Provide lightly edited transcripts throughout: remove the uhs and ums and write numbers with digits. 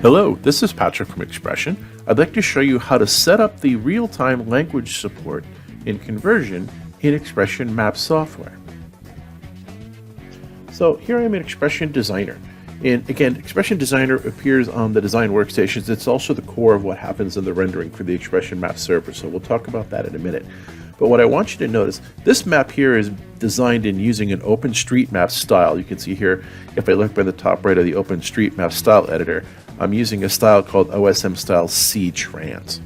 Hello, this is Patrick from XPression. I'd like to show you how to set up the real-time language support in conversion in XPression Maps Software. So here I am in XPression Designer. And again, XPression Designer appears on the design workstations. It's also the core of what happens in the rendering for the XPression Maps server, so we'll talk about that in a minute. But what I want you to notice, this map here is designed in using an OpenStreetMap style. You can see here, if I look by the top right of the OpenStreetMap style editor, I'm using a style called OSM style C trans.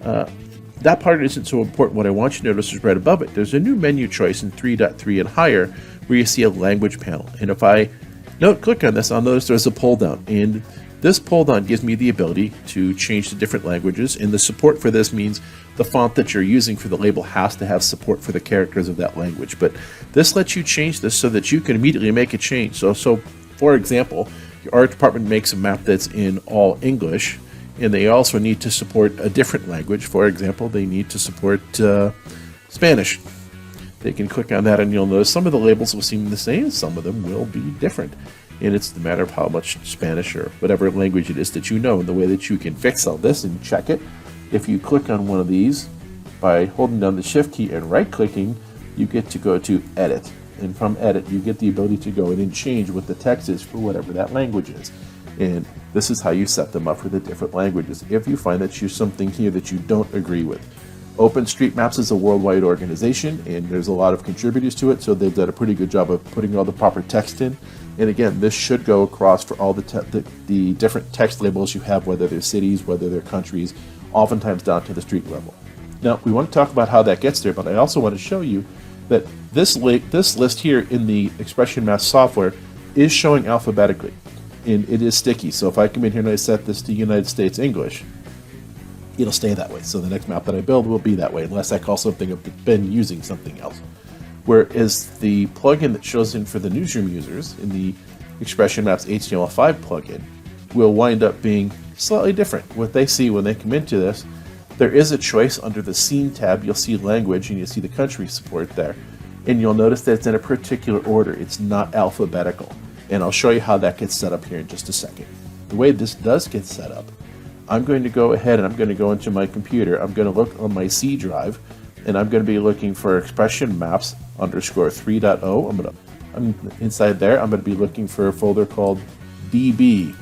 That part isn't so important. What I want you to notice is right above it, there's a new menu choice in 3.3 and higher where you see a language panel. And if I click on this, I'll notice there's a pull down. And this pull down gives me the ability to change to different languages. And the support for this means the font that you're using for the label has to have support for the characters of that language. But this lets you change this so that you can immediately make a change. So for example, your art department makes a map that's in all English, and they also need to support a different language. For example, they need to support Spanish. They can click on that and you'll notice some of the labels will seem the same, some of them will be different. And it's the matter of how much Spanish or whatever language it is that you know, and the way that you can fix all this and check it. If you click on one of these by holding down the Shift key and right-clicking, you get to go to Edit. And from Edit, you get the ability to go in and change what the text is for whatever that language is. And this is how you set them up for the different languages if you find that there's something here that you don't agree with. OpenStreetMaps is a worldwide organization, and there's a lot of contributors to it, so they've done a pretty good job of putting all the proper text in. And again, this should go across for all the different text labels you have, whether they're cities, whether they're countries, oftentimes down to the street level. Now, we want to talk about how that gets there, but I also want to show you that this list here in the XPression Maps software is showing alphabetically, and it is sticky. So if I come in here and I set this to United States English, it'll stay that way. So the next map that I build will be that way, unless I call something up that's been using something else. Whereas the plugin that shows in for the newsroom users in the XPression Maps HTML5 plugin will wind up being slightly different. What they see when they come into this, there is a choice under the Scene tab. You'll see language and you'll see the country support there. And you'll notice that it's in a particular order. It's not alphabetical. And I'll show you how that gets set up here in just a second. The way this does get set up, I'm going to go ahead and I'm going to go into my computer. I'm going to look on my C drive, and I'm going to be looking for XPression Maps _3.0. I'm inside there. I'm going to be looking for a folder called DB.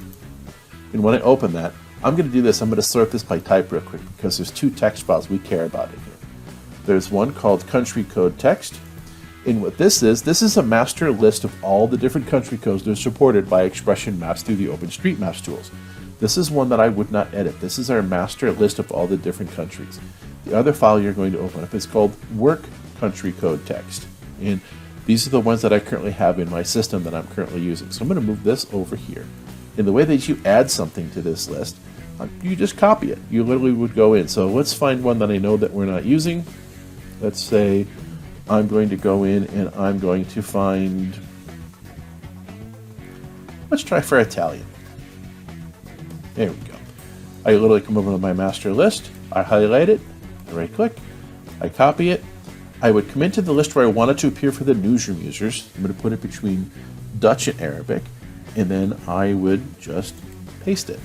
And when I open that, I'm going to do this. I'm going to sort this by type real quick because there's two text files we care about in here. There's one called country code text. And what this is a master list of all the different country codes that are supported by XPression Maps through the OpenStreetMaps tools. This is one that I would not edit. This is our master list of all the different countries. The other file you're going to open up is called work country code text. And these are the ones that I currently have in my system that I'm currently using. So I'm going to move this over here. And the way that you add something to this list, you just copy it. You literally would go in. So let's find one that I know that we're not using. Let's say I'm going to go in and I'm going to find, let's try for Italian. There we go. I literally come over to my master list, I highlight it, I right click, I copy it. I would come into the list where I want it to appear for the newsroom users. I'm going to put it between Dutch and Arabic, and then I would just paste it.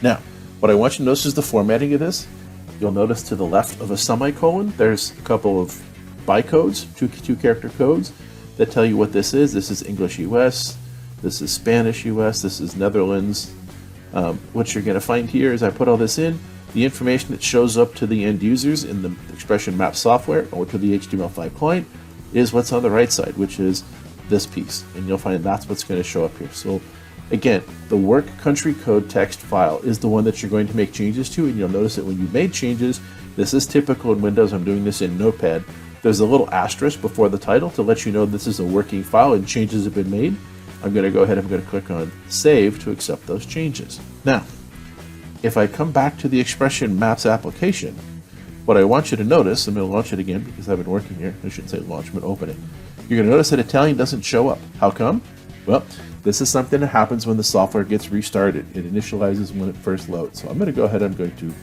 Now, what I want you to notice is the formatting of this. You'll notice to the left of a semicolon, there's a couple of bycodes, two character codes that tell you what this is. This is English US, this is Spanish US, this is Netherlands. What you're going to find here is I put all this in. The information that shows up to the end users in the XPression Maps software or to the HTML5 client is what's on the right side, which is this piece. And you'll find that's what's going to show up here. So again, the work country code text file is the one that you're going to make changes to, and you'll notice that when you made changes, this is typical in Windows. I'm doing this in Notepad. There's a little asterisk before the title to let you know this is a working file and changes have been made. I'm going to go ahead and I'm going to click on Save to accept those changes. Now, if I come back to the XPression Maps application, what I want you to notice, I'm going to launch it again because I've been working here. I shouldn't say launch, I'm going to open it. You're going to notice that Italian doesn't show up. How come? Well, this is something that happens when the software gets restarted. It initializes when it first loads. So I'm going to go ahead and I'm going to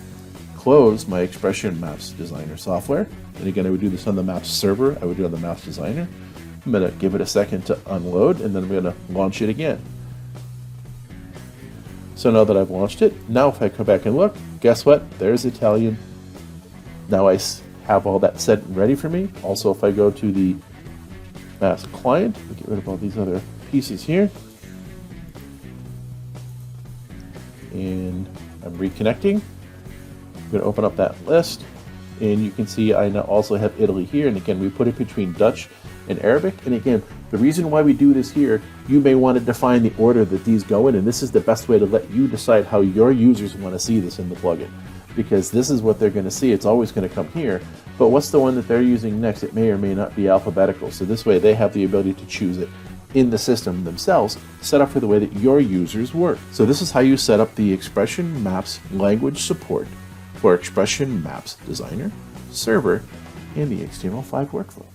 close my XPression Maps Designer software. And again, I would do this on the Maps server. I would do it on the Maps Designer. I'm going to give it a second to unload, and then I'm going to launch it again. So now that I've launched it, now if I come back and look, guess what? There's Italian. Now I have all that set and ready for me. Also, if I go to the Maps client, we get rid of all these other pieces here. And I'm reconnecting. I'm going to open up that list. And you can see I now also have Italy here. And again, we put it between Dutch and Arabic. And again, the reason why we do this here, you may want to define the order that these go in, and this is the best way to let you decide how your users want to see this in the plugin, because this is what they're going to see. It's always going to come here, but what's the one that they're using next? It may or may not be alphabetical, so this way they have the ability to choose it in the system themselves, set up for the way that your users work. So this is how you set up the XPression Maps language support for XPression Maps Designer, Server, and the HTML5 workflow.